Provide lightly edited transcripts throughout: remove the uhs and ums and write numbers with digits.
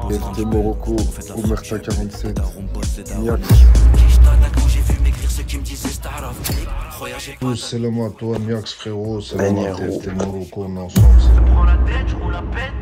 BFT Morocco, Omerta 47, Niax. Salam à toi, Niax frérot, salam à BFT Morocco, on est ensemble.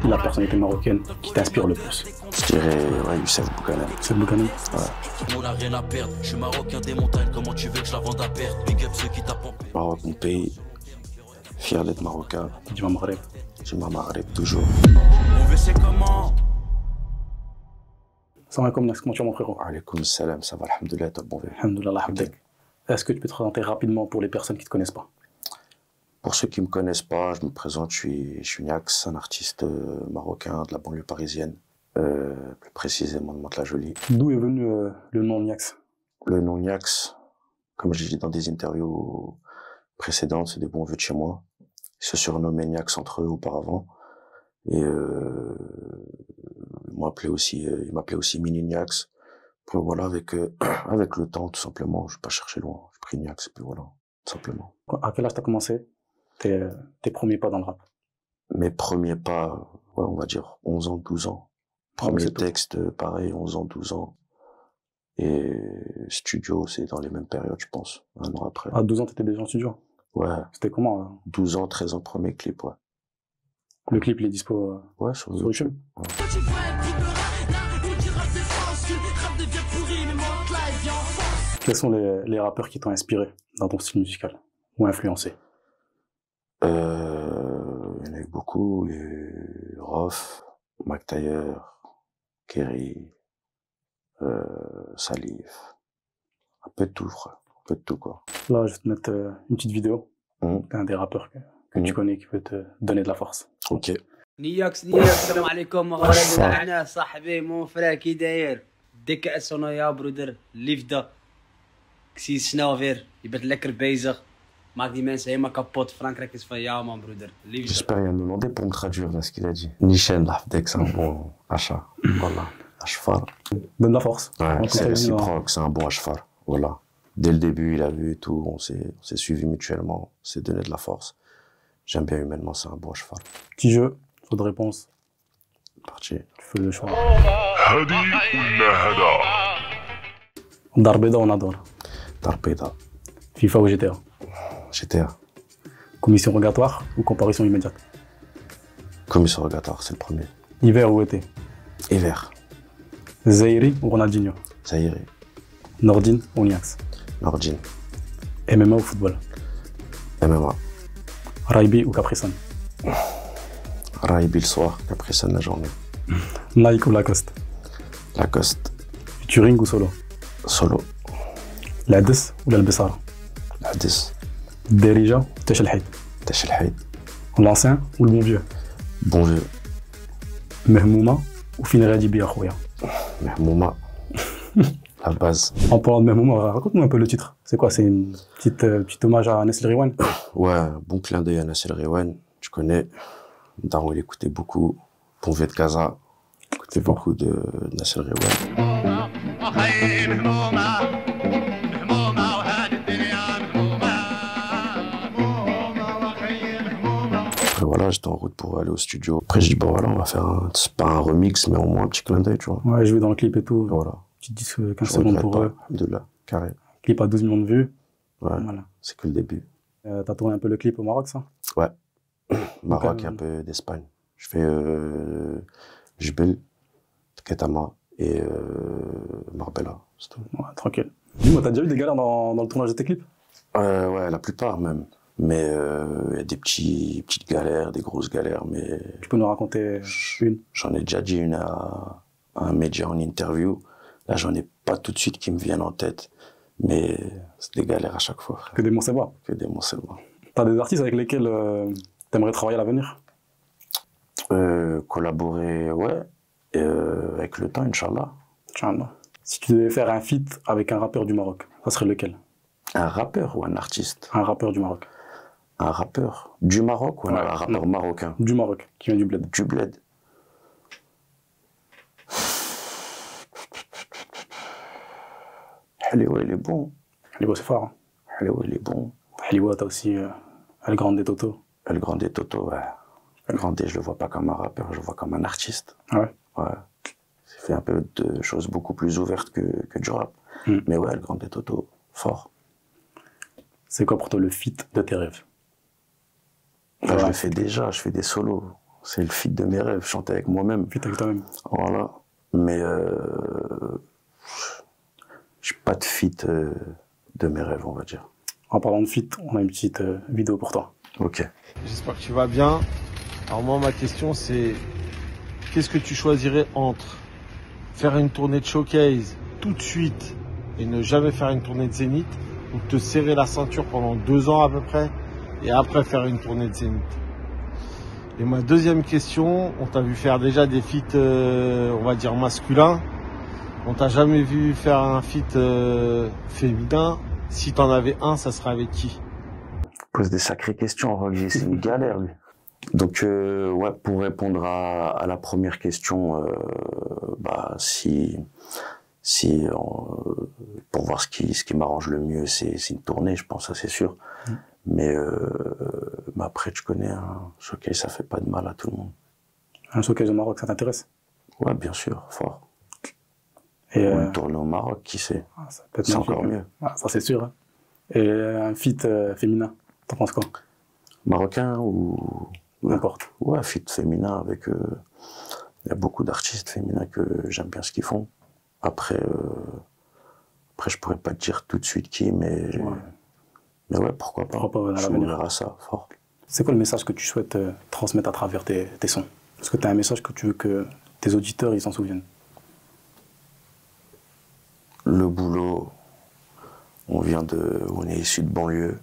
La personnalité marocaine qui t'inspire le plus? Je dirais Youssef Boukanem. Youssef Boukanem. Ouais. On a rien à perdre, je suis marocain des montagnes, comment tu veux que je la vende à perte? Big up ceux qui tapent en paix. Maroc, mon pays, fier d'être marocain. Du Maghreb. Du Maghreb, toujours. On veut c'est comment? Salam alaikum, Niax, comment tu vas mon frérot? Alaykoum salam, ça va, alhamdoulilah, t'as le bon vœu. Alhamdoulilah, habdak. Est-ce que tu peux te présenter rapidement pour les personnes qui ne te connaissent pas? Pour ceux qui ne me connaissent pas, je me présente, je suis Niax, un artiste marocain de la banlieue parisienne, plus précisément de Mantes-la-Jolie. D'où est venu le nom Niax? Le nom Niax, comme je l'ai dit dans des interviews précédentes, c'est des bons vœux de chez moi. Ils se surnommaient Niax entre eux auparavant. Et ils m'appelaient aussi Mini Niax. Puis voilà, avec le temps, tout simplement, je vais pas chercher loin. J'ai pris Niax, et puis voilà, tout simplement. À quel âge t'as commencé tes premiers pas dans le rap? Mes premiers pas, ouais, on va dire 11 ans, 12 ans. Premier texte, pareil, 11 ans, 12 ans. Et studio, c'est dans les mêmes périodes, je pense, un an après. À 12 ans, t'étais déjà en studio? Ouais. C'était comment 12 ans, 13 ans, premier clip, ouais. Le clip, il est dispo ouais, sur YouTube. Ouais. Quels sont les rappeurs qui t'ont inspiré dans ton style musical ou influencé? Il y en a eu beaucoup. Il y a eu Rof, Mac Taylor, Kerry, Salif. Un peu de tout, frère. Un peu de tout, quoi. Là, je vais te mettre une petite vidéo d'un des rappeurs que tu connais qui peut te donner de la force. Ok. Niax, salam alaikum, مغربي صاحبي مون فرا كي داير ديك اسونا يا برودر ليفدا كسي سنوفير يبات لك البيزغ ماك دي مان سايما كابوت فرانك راكس فيا mon برودر ليفدا. J'espère qu'il y a demandé pour me traduire là ce qu'il a dit. Nishan Lafdek, c'est un bon achat. Voilà. Ashfar. Donne la force. Ouais, c'est réciproque, c'est un bon Ashfar. Voilà. Dès le début, il a vu et tout, on s'est suivi mutuellement, on s'est donné de la force. J'aime bien humainement, c'est un bon Ashfar. Petit jeu, saut de réponse. Parti. Tu fais le choix. Darbeda, on adore. Darbeda. FIFA ou GTA? GTA. Commission rogatoire ou comparution immédiate? Commission rogatoire, c'est le premier. Hiver ou été? Hiver. Zaïri ou Ronaldinho? Zaïri. Nordine ou Niax? Nordine. MMA ou football? MMA. Raibi ou Caprisan? Raibi le soir, Caprisan la journée. Nike ou Lacoste? Lacoste. Featuring ou solo? Solo. L'Ades ou l'Albessara? L'Ades. Derija ou Tesh El Haïd? Tesh El Haïd. L'ancien ou le bon vieux? Bon vieux. Mehmouma ou Finera Dibi Akhouya? Mehmouma. La base. En parlant de Mehmouma, raconte-nous un peu le titre. C'est quoi? C'est une petite hommage à Nassel Riwan? Ouais, bon clin d'œil à Nassel Riwan. Tu connais. Daron, il écoutait beaucoup. Bon vieux de Casa. Il écoutait beaucoup de Nassel Riwan. Après voilà, j'étais en route pour aller au studio. Après j'ai dit bah voilà, on va faire c'est pas un remix mais au moins un petit clin d'œil, tu vois. Ouais, jouer dans le clip et tout. Voilà. Tu te dis 15 secondes pour eux. De là, carré. Clip à 12 millions de vues. Ouais, voilà. C'est que le début. T'as tourné un peu le clip au Maroc, ça? Ouais. Maroc et un peu d'Espagne. Je fais Jbel, Ketama et Marbella, c'est tout. Ouais, tranquille. Dis-moi, t'as déjà eu des galères dans le tournage de tes clips? Ouais, la plupart même. Mais il y a des petites galères, des grosses galères, mais... Tu peux nous raconter une? J'en ai déjà dit une à un média en interview. Là, j'en ai pas tout de suite qui me viennent en tête. Mais c'est des galères à chaque fois, frère. Que des mots c'est bon. Que des mots c'est bon. T'as des artistes avec lesquels t'aimerais travailler à l'avenir? Collaborer, ouais. Et avec le temps, Inch'Allah. Inch'Allah. Si tu devais faire un feat avec un rappeur du Maroc, ça serait lequel? Un rappeur ou un artiste? Un rappeur du Maroc. Un rappeur du Maroc ou un rappeur marocain? Du Maroc, qui vient du bled. Du bled. Haliwa, il est bon. Haliwa, c'est fort. Hein. Haliwa, il est bon. Haliwa, t'as aussi El Grande Toto. El Grande Toto, ouais. El Grande, je le vois pas comme un rappeur, je le vois comme un artiste. Ah ouais? Ouais. fais un peu de choses beaucoup plus ouvertes que du rap. Mais ouais, le Grand Toto, fort. C'est quoi pour toi le feat de tes rêves? Bah, je le fais déjà, je fais des solos. C'est le feat de mes rêves, chanter avec moi-même. Feat avec toi-même. Voilà. Mais j'ai pas de feat de mes rêves, on va dire. En parlant de feat, on a une petite vidéo pour toi. Ok. J'espère que tu vas bien. Alors moi, ma question, c'est qu'est-ce que tu choisirais entre faire une tournée de showcase tout de suite et ne jamais faire une tournée de Zénith, ou te serrer la ceinture pendant 2 ans à peu près et après faire une tournée de Zénith? Et ma deuxième question, on t'a vu faire déjà des feats, on va dire masculins. On t'a jamais vu faire un feat féminin. Si t'en avais un, ça serait avec qui? Pose des sacrées questions, Roger, c'est une galère, lui. Donc, ouais, pour répondre à la première question, bah, pour voir ce qui m'arrange le mieux, c'est une tournée, je pense, ça c'est sûr. Mais après, tu connais, un showcase, ça fait pas de mal à tout le monde. Un showcase au Maroc, ça t'intéresse? Ouais, bien sûr, fort. Et Ou une tournée au Maroc, qui sait? C'est encore mieux. Ah, ça c'est sûr. Hein. Et un feat féminin, t'en penses quoi? Marocain ou... N'importe. Ouais, feat féminin avec... Il y a beaucoup d'artistes féminins que j'aime bien ce qu'ils font. Après, je pourrais pas te dire tout de suite qui, mais ouais, pourquoi pas. Je verrai ça, fort. C'est quoi le message que tu souhaites transmettre à travers tes sons? Est-ce que tu as un message que tu veux que tes auditeurs ils s'en souviennent? Le boulot, on est issu de banlieue.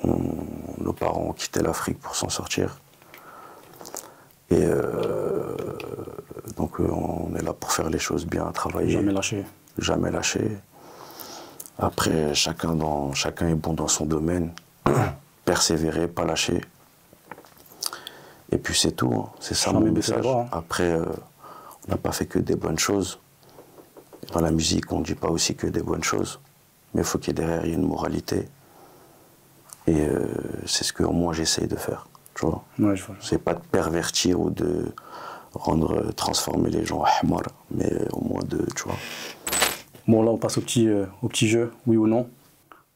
Nos parents ont quitté l'Afrique pour s'en sortir. Et donc on est là pour faire les choses bien, travailler. Jamais lâcher. Jamais lâcher. Après, chacun est bon dans son domaine. Persévérer, pas lâcher. Et puis c'est tout, hein. C'est ça mon message. Après, on n'a pas fait que des bonnes choses. Dans la musique, on ne dit pas aussi que des bonnes choses. Mais il faut qu'il y ait derrière une moralité. Et c'est ce que moi j'essaye de faire. Tu vois, ouais, je vois. C'est pas de pervertir ou de transformer les gens en hamar, mais au moins tu vois. Bon, là on passe au petit jeu, oui ou non.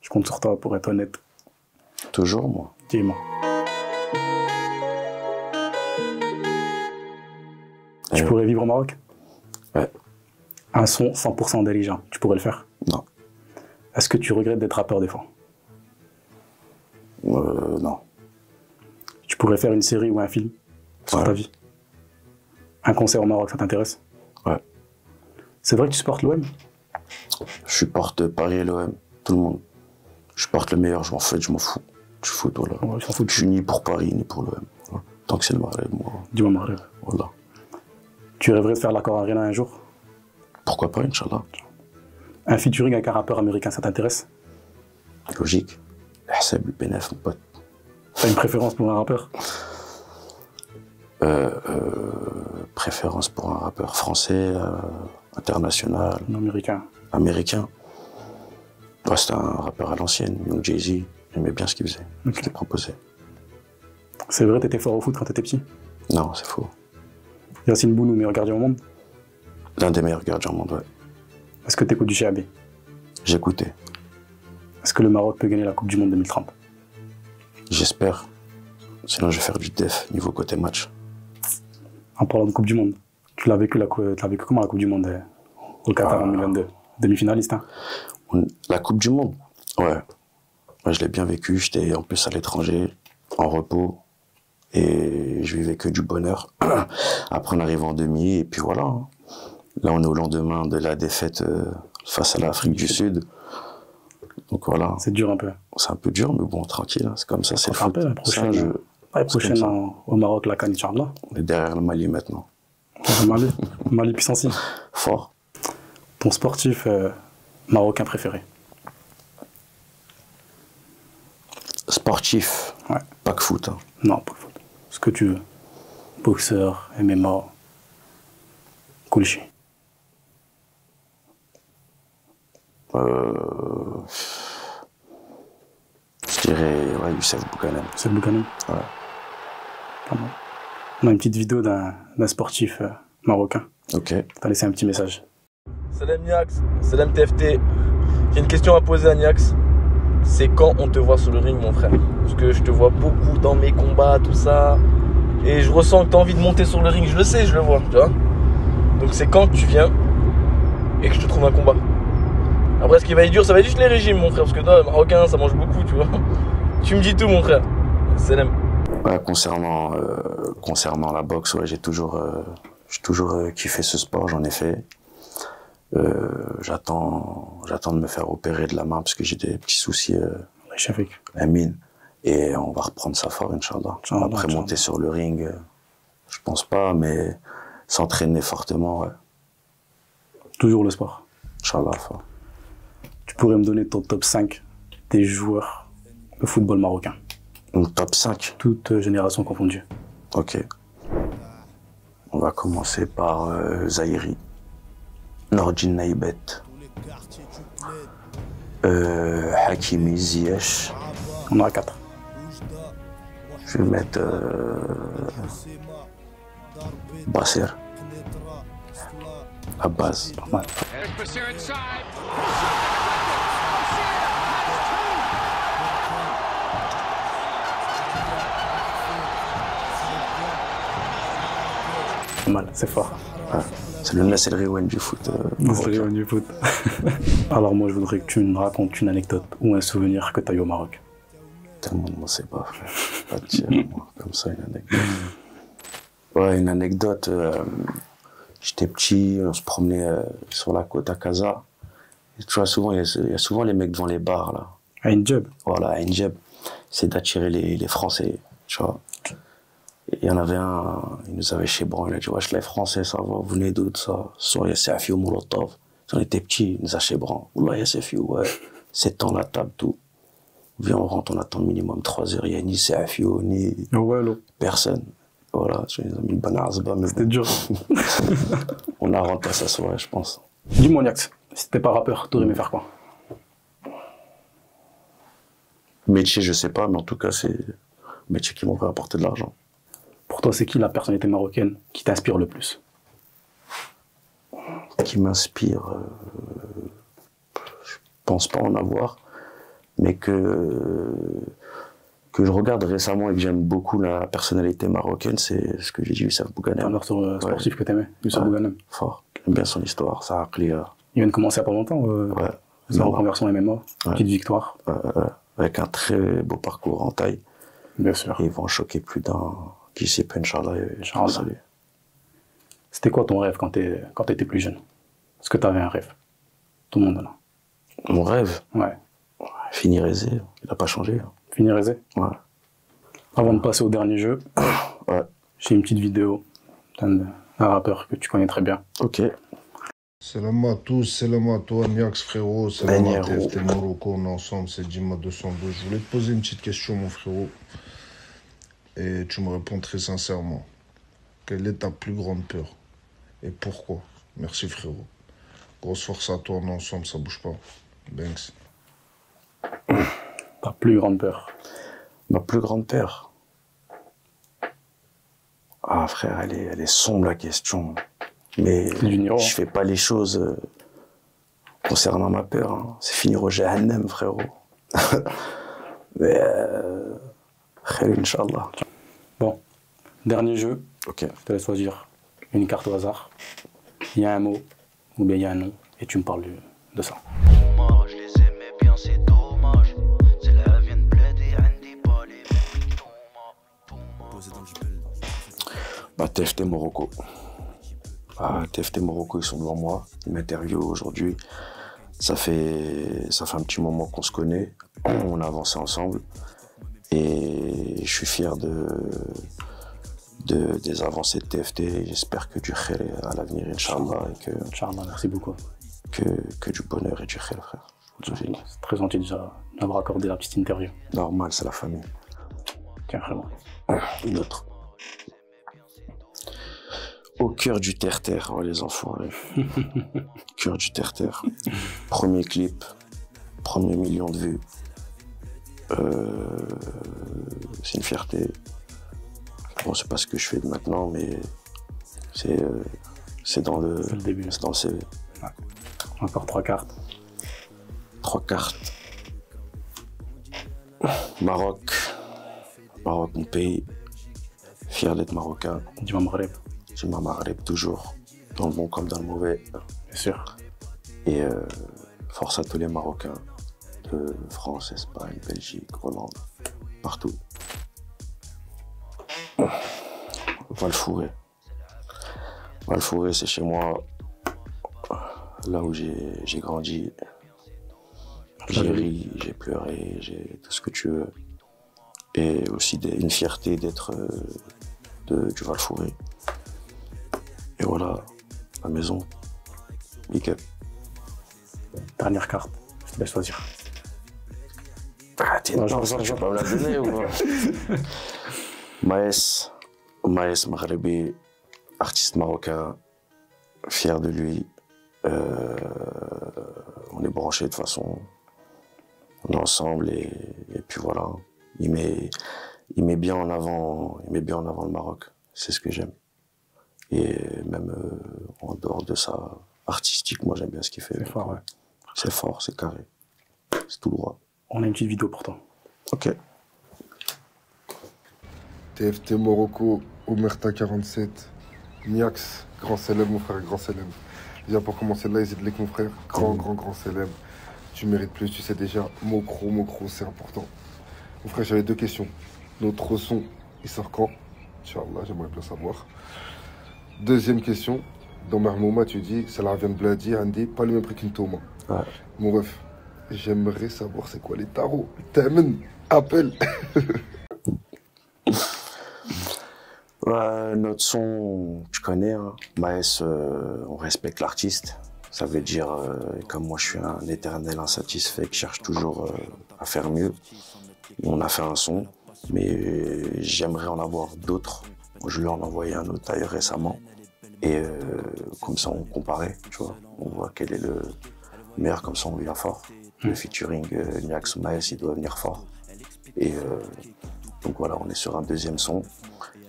Je compte sur toi pour être honnête. Toujours, moi. Dis-moi. Tu pourrais vivre au Maroc? Ouais. Un son 100% d'Elijah, tu pourrais le faire? Non. Est-ce que tu regrettes d'être rappeur des fois? Non. Tu pourrais faire une série ou un film sur ta vie? Un concert au Maroc, ça t'intéresse? Ouais. C'est vrai que tu supportes l'OM? Je supporte Paris et l'OM, tout le monde. Je supporte le meilleur, je m'en fous. Je fous, toi, là. Ouais, je suis ni pour Paris, ni pour l'OM. Voilà. Tant que c'est le Maghreb, moi. Dis-moi Maghreb. Voilà. Tu rêverais de faire l'accord Arena un jour? Pourquoi pas, Inch'Allah. Un featuring avec un rappeur américain, ça t'intéresse? Logique. Hseb, le Benef, mon pote. T'as une préférence pour un rappeur? Préférence pour un rappeur français, international. Américain. Américain. Ouais, c'était un rappeur à l'ancienne, Young Jay-Z. J'aimais bien ce qu'il faisait, ce qu'il proposait. C'est vrai, t'étais fort au foot quand t'étais petit? Non, c'est faux. Yacine Bounou, meilleur gardien au monde? L'un des meilleurs gardiens au monde, ouais. Est-ce que t'écoutes du Chiabi? J'écoutais. Est-ce que le Maroc peut gagner la Coupe du Monde 2030? J'espère. Sinon, je vais faire du def niveau côté match. En parlant de Coupe du Monde, tu l'as vécu comment la Coupe du Monde au Qatar en 2022? Demi-finaliste, hein? La Coupe du Monde? Ouais. Moi, je l'ai bien vécu. J'étais en plus à l'étranger, en repos. Et je vivais que du bonheur. Après, on arrive en demi, et puis voilà. Hein. Là, on est au lendemain de la défaite face à l'Afrique du Sud. Donc voilà. C'est dur un peu. C'est un peu dur, mais bon, tranquille. Hein. C'est comme ça, c'est le foot. La prochaine au Maroc, la CAN, Inch'Allah. On est derrière le Mali maintenant. Mali puissance. Fort. Ton sportif marocain préféré? Sportif? Ouais. Pas que foot. Hein. Non, pas que foot. Ce que tu veux. Boxeur, MMA, Kulchi. Je dirais, ouais, Youssef Boukanem. Youssef Boukanem? Ouais. Pas mal. On a une petite vidéo d'un sportif marocain. Ok. T'as laissé un petit message. Salam Niax, salam TFT. J'ai une question à poser à Niax. C'est quand on te voit sur le ring, mon frère? Parce que je te vois beaucoup dans mes combats, tout ça. Et je ressens que tu as envie de monter sur le ring. Je le sais, je le vois, tu vois. Donc c'est quand que tu viens et que je te trouve un combat. Après, ce qui va être dur, ça va être juste les régimes, mon frère. Parce que toi, le marocain, ça mange beaucoup, tu vois. Tu me dis tout, mon frère. Salam. Ouais, concernant la boxe, ouais, j'ai toujours kiffé ce sport, j'en ai fait. J'attends de me faire opérer de la main parce que j'ai des petits soucis la mine. Et on va reprendre ça fort, Inch'Allah. Après, monter sur le ring, je pense pas, mais s'entraîner fortement, ouais. Toujours le sport. Inch'Allah, fort. Tu pourrais me donner ton top 5 des joueurs de football marocain? Top 5? Toute génération confondue. Ok. On va commencer par Zahiri, Nordine Naïbet, Hakimi Ziyech. On en a 4. Je vais mettre Basser, Abbas. Pas mal. Pas mal, c'est fort. Ouais. C'est le Nasser Rewen du foot. Du foot. Alors moi je voudrais que tu me racontes une anecdote ou un souvenir que tu as eu au Maroc. Tout le monde ne sait pas, frère. Pas de tir, moi, comme ça, une anecdote. Ouais, une anecdote. J'étais petit, on se promenait sur la côte à Casa. Et tu vois, souvent, il y a souvent les mecs devant les bars, là. À Indjeb. Voilà, à Indjeb. C'est d'attirer les Français, tu vois. Et il y en avait un, il nous avait chez Bron, il a dit, wesh, les Français, ça va, vous venez d'où, ça? Soit il y a Safi ou Molotov. On était petits, il nous a chez Bron. Oula, il y a Safi, ouais. 7 ans la table, tout. Viens, on rentre, on attend minimum 3 heures. Il n'y a ni Safio, ni personne. Voilà, je les ai mis le banazba. C'était dur. On a rentré à s'asseoir, je pense. Dis-moi, Niax, si t'étais pas rappeur, t'aurais aimé faire quoi? Métier, je sais pas, mais en tout cas, c'est un métier qui m'aurait apporté de l'argent. Pour toi, c'est qui la personnalité marocaine qui t'inspire le plus? Qui m'inspire, je pense pas en avoir. Mais que je regarde récemment et que j'aime beaucoup la personnalité marocaine, c'est ce que j'ai dit, Youssef Bouganem. Un autre sportif que t'aimais, Youssef Bouganem. Fort. J'aime bien son histoire, ça a appris. Il vient de commencer il y a pas longtemps, ouais. Sa reconversion MMA, petite victoire. Avec un très beau parcours en taille. Bien sûr. Et ils vont choquer plus d'un. Qui sait pas, Inch'Allah. C'était quoi ton rêve quand t'étais plus jeune? Est-ce que t'avais un rêve? Tout le monde en a. Mon rêve? Ouais. Finir aisé, il n'a pas changé. Finir aisé? Ouais. Avant de passer au dernier jeu, ouais. J'ai une petite vidéo d'un rappeur que tu connais très bien. Ok. Salam à tous, salam à toi, Niax frérot, salam à TFT Morocco, on est ensemble, c'est Jima 212. Je voulais te poser une petite question, mon frérot, et tu me réponds très sincèrement. Quelle est ta plus grande peur? Et pourquoi? Merci frérot. Grosse force à toi, on est ensemble, ça bouge pas. Banks. Ta plus grande peur? Ma plus grande peur? Ah frère, elle est sombre la question. Mais je fais pas les choses concernant ma peur. Hein. C'est finir au Jahannam, frérot. Mais khair, Inch'Allah. Bon, dernier jeu. Ok. Je te laisse choisir une carte au hasard. Il y a un mot, ou bien il y a un nom, et tu me parles de ça. Je les aimais bien, c'est dommage. C'est la vie de bled et Andy pas les mêmes. Bah, TFT Morocco. Ah, TFT Morocco, ils sont devant moi. Ils m'interviewent aujourd'hui. Ça fait un petit moment qu'on se connaît. On a avancé ensemble. Et je suis fier des avancées de TFT. J'espère que du khair à l'avenir, Inch'Allah. Inch'Allah, merci beaucoup. Que du bonheur et du khair, frère. C'est très gentil déjà d'avoir accordé la petite interview. Normal, c'est la famille. Tiens, vraiment. Une autre. Au cœur du terre-terre, oh, les enfoirés. Cœur du terre-terre. Premier clip, 1er million de vues. C'est une fierté. Bon, c'est pas ce que je fais maintenant, mais c'est C'est dans le début. C'est dans le CV. Ouais. Encore 3 cartes. 3 cartes. Maroc. Maroc, mon pays. Fier d'être marocain. Du Maghreb. Du Maghreb, toujours. Dans le bon comme dans le mauvais. Bien sûr. Et force à tous les Marocains. De France, Espagne, Belgique, Hollande. Partout. Valfouré. Valfouré, c'est chez moi. Là où j'ai grandi. J'ai ri, j'ai pleuré, j'ai tout ce que tu veux. Et aussi une fierté d'être du Valfouré. Et voilà, la maison. Big up. Dernière carte, je te laisse choisir. Ah, tu vas pas me la donner ou quoi? Maes Maghrebi, artiste marocain, fier de lui. On est branchés de toute façon. On est ensemble et puis voilà. Il met bien en avant le Maroc. C'est ce que j'aime. Et même en dehors de ça, artistique, moi j'aime bien ce qu'il fait. C'est fort, ouais. C'est fort, c'est carré. C'est tout droit. On a une petite vidéo pour toi. Ok. TFT Morocco, Omerta 47, Niax, grand célèbre mon frère, grand célèbre. Déjà pour commencer là, ils aident mon frère, grand célèbre. Tu mérites plus, tu sais déjà, Mokro, c'est important. Mon frère, j'avais 2 questions. Notre son, il sort quand? Inch'Allah, j'aimerais bien savoir. Deuxième question, dans Mermouma, tu dis, ça la vient de Bladi, Andy, pas le même prix qu'une Toma. Ouais. Mon ref, j'aimerais savoir c'est quoi les tarots. T'amènes, appelle. Notre son, tu connais, hein. Maes, on respecte l'artiste. Ça veut dire, comme moi je suis un éternel insatisfait qui cherche toujours à faire mieux. On a fait un son, mais j'aimerais en avoir d'autres. Je lui en ai envoyé un autre d'ailleurs récemment. Et comme ça on comparait, tu vois. On voit quel est le meilleur, comme ça on vient fort. Le featuring Niax Maes, il doit venir fort. Et donc voilà, on est sur un deuxième son.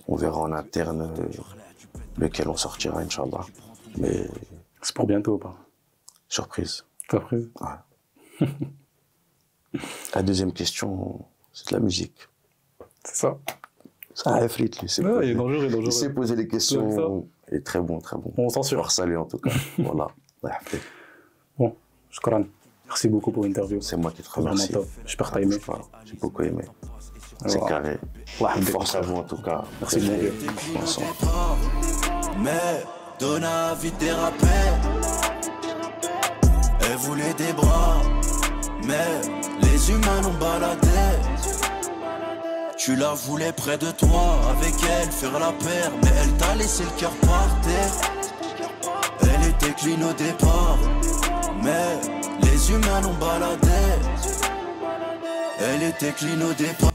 On verra en interne lequel on sortira, Inch'Allah. Mais c'est pour bientôt ou pas? Surprise. Surprise? Ouais. La deuxième question, c'est de la musique. C'est ça. Ça efflit, lui. Il est dangereux, Il sait poser les questions. Il est très bon, très bon. On s'en sûr. Salut en tout cas. Voilà. Bon, Shukran. Merci beaucoup pour l'interview. C'est moi qui te remercie. J'espère que t'as aimé. J'ai beaucoup aimé. C'est carré. Force à vous en tout cas. Merci mon vieux. Mais Donna vite dérapé. Elle voulait des bras, mais les humains l'ont baladé. Tu la voulais près de toi, avec elle faire la paire, mais elle t'a laissé le cœur par terre. Elle était clean au départ, mais les humains l'ont baladé. Elle était clean au départ.